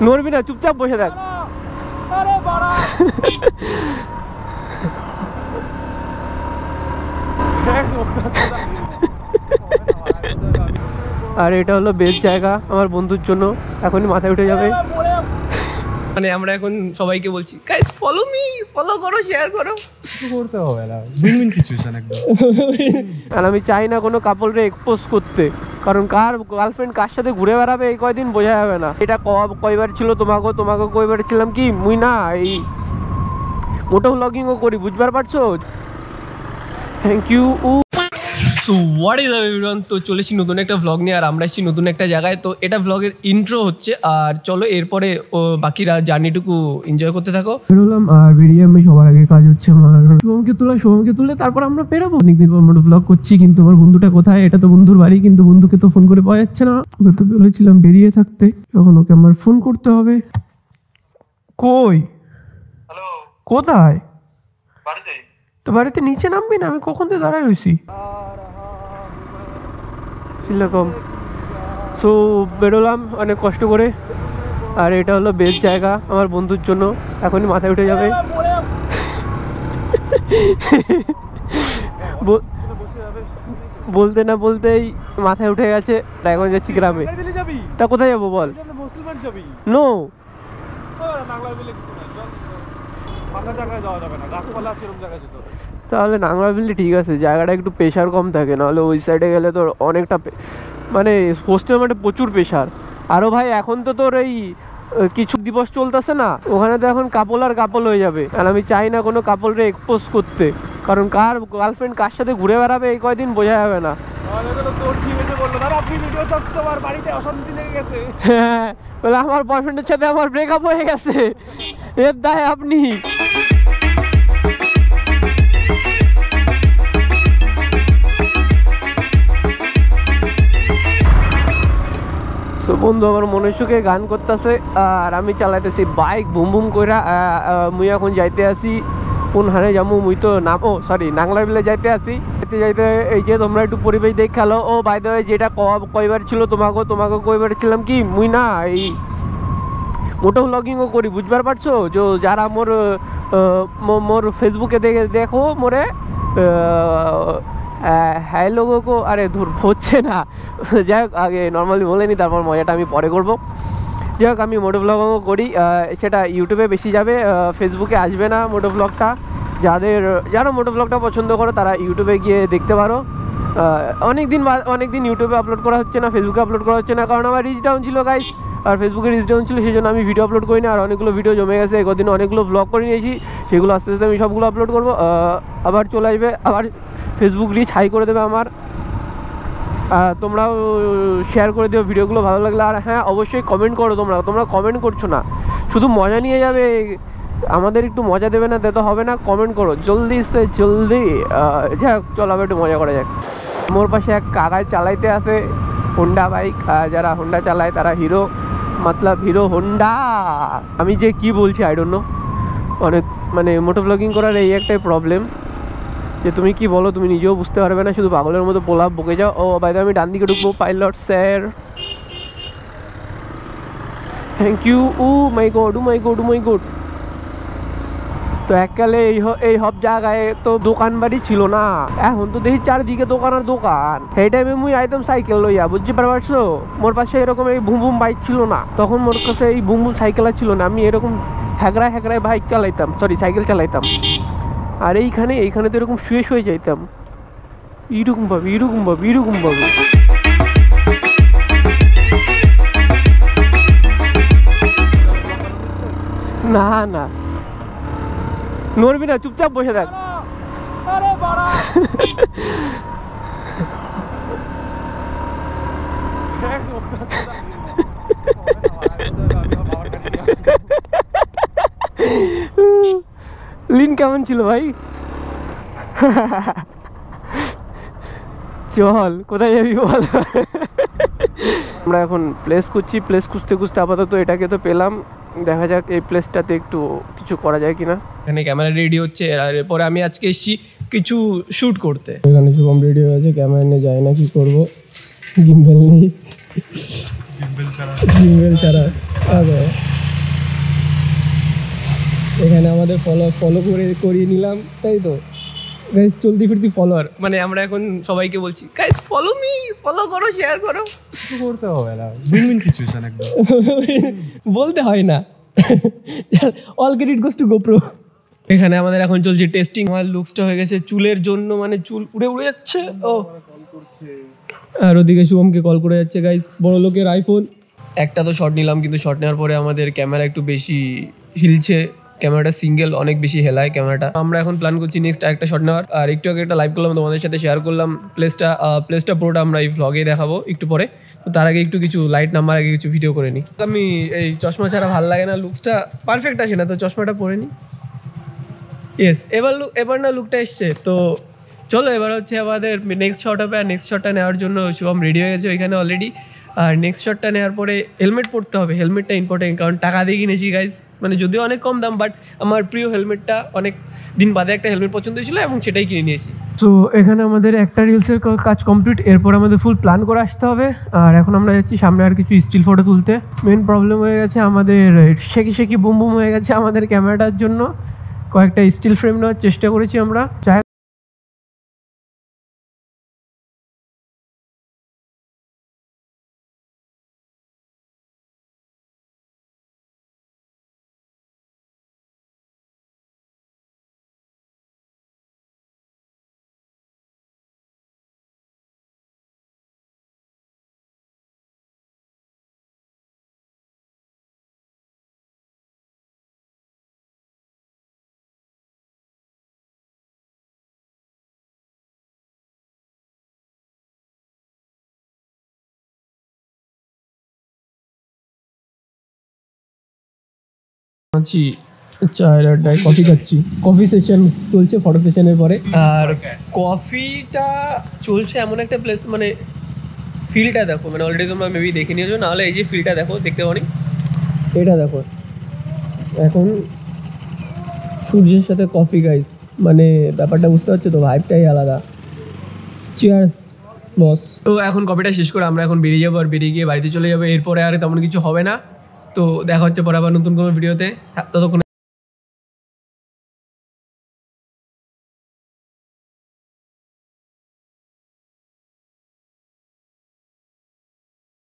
নড়বি না, চুপচাপ বসে থাক। আর এটা হলো বেস্ট জায়গা আমার বন্ধুর জন্য, এখনই মাথায় উঠে যাবে। মানে আমরা এখন সবাইকে বলছি গাইস ফলো মি, ফলো করো, শেয়ার করো, কিছু করতে হবে না, উইন-উইন সিচুয়েশন একদম। আর আমি চাই না কোনো কাপলরে এক্সপোজ করতে, কারণ কার গার্লফ্রেন্ড কার সাথে ঘুরে বেড়াবে এই কয়দিন বোঝা যাবে না। এটা কয়বার ছিল তোমাকে, তোমাকে কয়বার ছিলাম কি মুই না, এই মোটো ব্লগিংও করি, বুঝবার পারছো। Thank you. So what is up everyone, তো চলেছি নতুন একটা ভ্লগ নিয়ে, আর আমরা এসেছি নতুন একটা জায়গায়। তো এটা ভ্লগের ইন্ট্রো হচ্ছে, আর চলো এরপরে বাকিরা জার্নিটুকু এনজয় করতে থাকো। বেরোলাম, আর বেরিয়ে আমি সবার আগে কাজ হচ্ছে আমার শুভমকে তুলে তারপর আমরা বেরোবো। অনেকদিন পর মোটো ভ্লগ করছি, কিন্তু আমার বন্ধুটা কোথায়? এটা তো বন্ধুর বাড়ি, কিন্তু বন্ধুকে তো ফোন করে পাওয়া যাচ্ছে না। ওকে তো বলেছিলাম বেরিয়ে থাকতে, এখন ওকে আমার ফোন করতে হবে। কই? হ্যালো, কোথায়? বাড়িতে। তো বাড়িতে নিচে নামবি না? আমি কখন থেকে দাঁড়ায় রয়েছি সেরকম। সো বেরোলাম অনেক কষ্ট করে, আর এটা হলো বেস্ট জায়গা আমার বন্ধুর জন্য, এখনই মাথায় উঠে যাবে। বলতে না বলতেই মাথায় উঠে গেছে। এখন যাচ্ছি গ্রামে। তা কোথায় যাবো বল? নো, তাহলে নাংলাবিল্লি ঠিক আছে, জায়গাটা একটু প্রেশার কম থাকে, নাহলে ওই সাইডে গেলে তোর অনেকটা মানে হোস্টেল মানে প্রচুর প্রেশার। আরও ভাই এখন তো তোর এই কিছু দিবস চলতেছে না, ওখানে তো এখন কাপল আর কাপল হয়ে যাবে। আর আমি চাই না কোনো কাপলরে এক্সপোজ করতে, কারণ কার গার্লফ্রেন্ড কার সাথে ঘুরে বেড়াবে এই কয়দিন বোঝা যাবে না। হ্যাঁ, বলে আমার বয়ফ্রেন্ডের সাথে আমার ব্রেকআপ হয়ে গেছে, এর দায় আপনি। বন্ধু আমার মনের সুখে গান করতেছে, আর আমি চালাইতেছি বাইক বুম বুম করে। মুই এখন যাইতে আসি কোন হারে যাবো, মুই তো নাংলাবিলে যাইতে আসি। যাইতে এই যে তোমরা একটু পরিবেশ দেখালো। ও বাই দ্য ওয়ে, যেটা কয়বার ছিল তোমাকে কয়বার ছিলাম কি মুই না, এই মোটো ব্লগিংও করি, বুঝবার পারছো। যারা মোর ফেসবুকে দেখো মোরে হ্যাঁ লোগো কো, আরে ধুর হচ্ছে না, যাই হোক আগে নর্মালি বলে নি, তারপর মজাটা আমি পরে করবো। যাই হোক আমি মোটো ব্লগও করি, সেটা ইউটিউবে বেশি যাবে, ফেসবুকে আসবে না মোটো ব্লগটা। যারা মোটো ব্লগটা পছন্দ করো তারা ইউটিউবে গিয়ে দেখতে পারো। অনেকদিন ইউটিউবে আপলোড করা হচ্ছে না, ফেসবুকে আপলোড করা হচ্ছে না, কারণ আমার রিচ ডাউন ছিল গাইস, আর ফেসবুকে রিচ ডাউন ছিল, সেই জন্য আমি ভিডিও আপলোড করি না। আর অনেকগুলো ভিডিও জমে গেছে, একদিন অনেকগুলো ব্লগ করে নিয়েছি, সেগুলো আস্তে আস্তে আমি সবগুলো আপলোড করবো। আবার চলে আসবে, আবার ফেসবুক রিচ হাই করে দেবে আমার। তোমরাও শেয়ার করে দিও ভিডিওগুলো ভালো লাগলে। আর হ্যাঁ অবশ্যই কমেন্ট করো, তোমরা কমেন্ট করছো না, শুধু মজা নিয়ে যাবে, আমাদের একটু মজা দেবে না, দিতে হবে না, কমেন্ট করো জলদি সে জলদি। যাক চলো আবার একটু মজা করা যাক। মোর পাশে এক কাকায় চালাইতে আসে হোন্ডা বাইক, যারা হোন্ডা চালায় তারা হিরো, মতলব হিরো হোন্ডা। আমি যে কি বলছি আই ডোন্ট নো, অনেক মানে মোটো ব্লগিং করার এই একটাই প্রবলেম যে তুমি কি বলো তুমি নিজেও বুঝতে পারবে না, শুধু পাগলের মতো পোলাপ বকে যাও। ও বাইরে আমি ডান দিকে ঢুকবো, pilot sir thank you. Oh my god, oh my god, oh my god. তো এককালে এই সব জায়গায় তো দোকান বাড়ি ছিল না, এখন তো দেখি চারিদিকে দোকান আর দোকান। সেই টাইমে মুই আইতাম সাইকেল লইয়া, বুঝতে পারছো। মোর পাশে এরকম এই বুম বুম বাইক ছিল না, তখন মোর কাছে এই বুম বুম সাইকেল ছিল না, আমি এরকম হ্যাগড়ায় বাইক চালাইতাম, সাইকেল চালাইতাম। আর এইখানে তো এরকম শুয়ে যাইতাম, এরকম ভাবে। না নড়বি না, চুপচাপ বসে থাক। লিন কেমন ছিল ভাই? চল কোথায় যাবি বল। আমরা এখন প্লেস খুঁজতে আপাতত এটাকে তো পেলাম, দেখা যাক এই প্লেসটাতে একটু কিছু করা যায় কিনা। এখানে ক্যামেরা রেডি হচ্ছে, আর এরপরে আমি আজকে এসেছি কিছু শ্যুট করতে। এখানে শুভম রেডি হয়ে আছে, ক্যামেরা নিয়ে যায় না, কি করবো, গিম্বেল নেই, গিম্বেল ছাড়া। এখানে আমাদের ফলো করিয়ে নিলাম, তাই তো গাইস। চলতি ফিরতি ফলোয়ার, মানে আমরা এখন সবাইকে বলছি গাইস ফলো মি, ফলো করো, শেয়ার করো। করতে হবে না, উইন-উইন সিচুয়েশন একদম। বলতে হয় না, all credit goes to GoPro. এখানে আমাদের এখন চলছে টেস্টিং। আমার লুকসটা হয়ে গেছে চুলের জন্য, মানে চুল উড়ে উড়ে যাচ্ছে। ও আর ওদিকে শুভমকে কল করে যাচ্ছে গাইস, বড় লোকের আইফোন। একটা তো শট নিলাম, কিন্তু শট নেওয়ার পরে আমাদের ক্যামেরা একটু বেশি হিলছে। ক্যামেরাটা সিঙ্গেল, অনেক বেশি হেলায় ক্যামেরাটা। আমরা এখন প্ল্যান করছি নেক্সট একটা শট নেওয়ার। আর একটু আগে একটা লাইভ করলাম, তোমাদের সাথে শেয়ার করলাম প্লেসটা পুরোটা আমরা এই ভ্লগেই দেখাবো একটু পরে। তো তার আগে একটু কিছু লাইট নাম্বার আগে কিছু ভিডিও করে নিই। আমি এই চশমা ছাড়া ভালো লাগে না, লুকসটা পারফেক্ট আসে না, তো চশমাটা পরে নিই। ইয়েস, এবার না লুকটা এসছে। তো চলো এবার হচ্ছে আমাদের নেক্সট শট হবে। আর নেক্সট শটটা নেওয়ার জন্য শুভম রেডি হয়ে গেছে ওইখানে অলরেডি। আর নেক্সট শটটা নেওয়ার পরে হেলমেট পরতে হবে। হেলমেটটা ইম্পর্টেন্ট, কারণ টাকা দিয়ে কিনেছি গাইজ, মানে যদিও অনেক কম দাম, বাট আমার প্রিয় হেলমেটটা। অনেক দিন বাদে একটা হেলমেট পছন্দ হয়েছিল এবং সেটাই কিনে নিয়েছি। তো এখানে আমাদের একটা রিলসের কাজ কমপ্লিট। এরপর আমাদের ফুল প্ল্যান করে আসতে হবে। আর এখন আমরা যাচ্ছি সামনে আর কিছু স্টিল ফটো তুলতে। মেন প্রবলেম হয়ে গেছে আমাদের, শেকি বুম বুম হয়ে গেছে আমাদের ক্যামেরাটার জন্য। কয়েকটা স্টিল ফ্রেম নেওয়ার চেষ্টা করেছি আমরা। আছি চায়ের আড্ডায়, কফি খাচ্ছি। কফি সেশন চলছে ফটো সেশনের পরে। আর কফিটা চলছে এমন একটা প্লেস, মানে ফিলটা দেখো, মানে অলরেডি তোমরা মেবি দেখে নিয়েছো, নাহলে এই যে ফিলটা দেখো, দেখতে পারি এটা দেখো। এখন সূর্যের সাথে কফি গাইস, মানে ব্যাপারটা বুঝতে পারছো তো, ভাইবটাই আলাদা। চিয়ার্স বস। তো এখন কফিটা শেষ করে আমরা এখন বেরিয়ে যাবো। আর বেরিয়ে গিয়ে বাড়িতে চলে যাবো। এরপরে আর তেমন কিছু হবে না। তো দেখা হচ্ছে পরে আবার নতুন কোনো ভিডিওতে। ততক্ষণ